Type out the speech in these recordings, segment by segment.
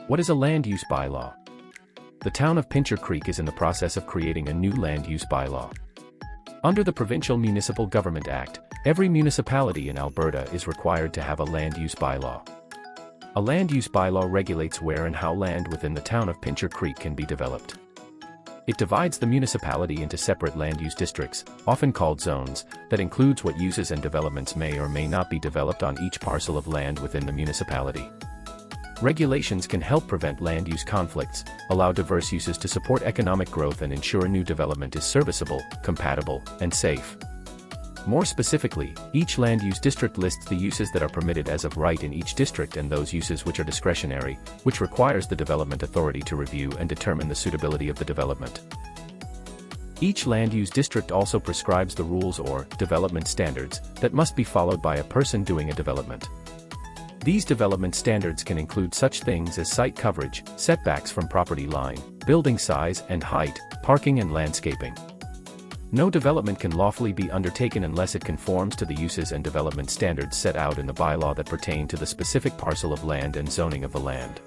What is a land use bylaw? The town of Pincher Creek is in the process of creating a new land use bylaw. Under the Provincial Municipal Government Act, every municipality in Alberta is required to have a land use bylaw. A land use bylaw regulates where and how land within the town of Pincher Creek can be developed. It divides the municipality into separate land use districts, often called zones, that includes what uses and developments may or may not be developed on each parcel of land within the municipality. Regulations can help prevent land use conflicts, allow diverse uses to support economic growth and ensure new development is serviceable, compatible, and safe. More specifically, each land use district lists the uses that are permitted as of right in each district and those uses which are discretionary, which requires the development authority to review and determine the suitability of the development. Each land use district also prescribes the rules or development standards that must be followed by a person doing a development. These development standards can include such things as site coverage, setbacks from property line, building size and height, parking and landscaping. No development can lawfully be undertaken unless it conforms to the uses and development standards set out in the bylaw that pertain to the specific parcel of land and zoning of the land.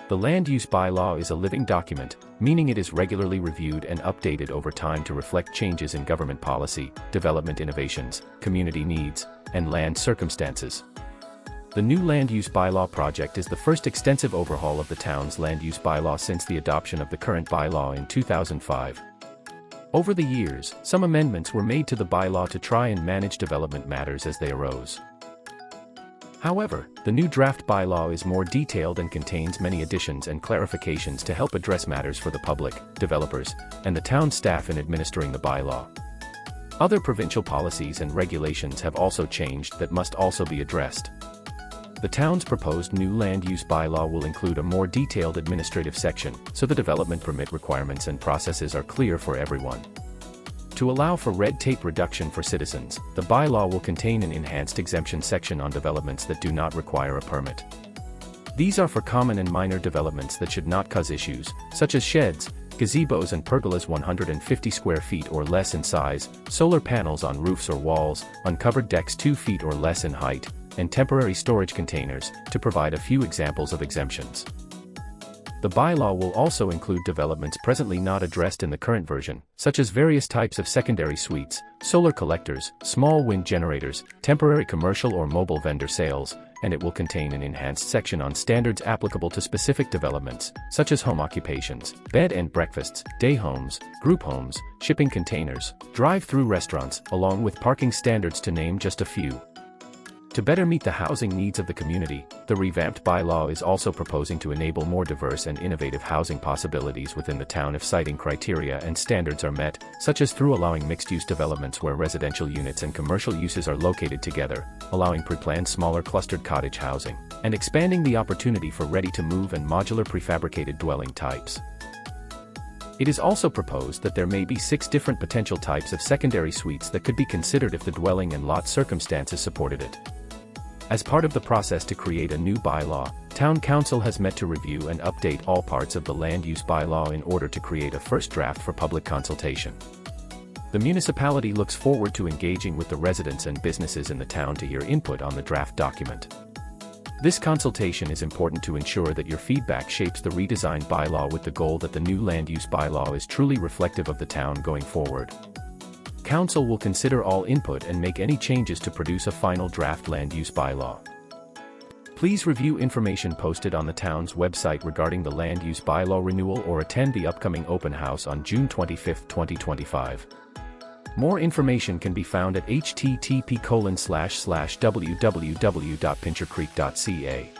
The land use bylaw is a living document, meaning it is regularly reviewed and updated over time to reflect changes in government policy, development innovations, community needs, and land circumstances. The new Land Use Bylaw project is the first extensive overhaul of the town's land use bylaw since the adoption of the current bylaw in 2005. Over the years, some amendments were made to the bylaw to try and manage development matters as they arose. However, the new draft bylaw is more detailed and contains many additions and clarifications to help address matters for the public, developers, and the town staff in administering the bylaw. Other provincial policies and regulations have also changed that must also be addressed. The town's proposed new land use bylaw will include a more detailed administrative section, so the development permit requirements and processes are clear for everyone. To allow for red tape reduction for citizens, the bylaw will contain an enhanced exemption section on developments that do not require a permit. These are for common and minor developments that should not cause issues, such as sheds, gazebos and pergolas 150 square feet or less in size, solar panels on roofs or walls, uncovered decks 2 feet or less in height, and temporary storage containers, to provide a few examples of exemptions. The bylaw will also include developments presently not addressed in the current version, such as various types of secondary suites, solar collectors, small wind generators, temporary commercial or mobile vendor sales, and it will contain an enhanced section on standards applicable to specific developments, such as home occupations, bed and breakfasts, day homes, group homes, shipping containers, drive-through restaurants, along with parking standards to name just a few. To better meet the housing needs of the community, the revamped bylaw is also proposing to enable more diverse and innovative housing possibilities within the town if siting criteria and standards are met, such as through allowing mixed-use developments where residential units and commercial uses are located together, allowing pre-planned smaller clustered cottage housing, and expanding the opportunity for ready-to-move and modular prefabricated dwelling types. It is also proposed that there may be 6 different potential types of secondary suites that could be considered if the dwelling and lot circumstances supported it. As part of the process to create a new bylaw, Town Council has met to review and update all parts of the land use bylaw in order to create a first draft for public consultation. The municipality looks forward to engaging with the residents and businesses in the town to hear input on the draft document. This consultation is important to ensure that your feedback shapes the redesigned bylaw with the goal that the new land use bylaw is truly reflective of the town going forward. Council will consider all input and make any changes to produce a final draft land use bylaw. Please review information posted on the town's website regarding the land use bylaw renewal or attend the upcoming open house on June 25, 2025. More information can be found at http://www.pinchercreek.ca.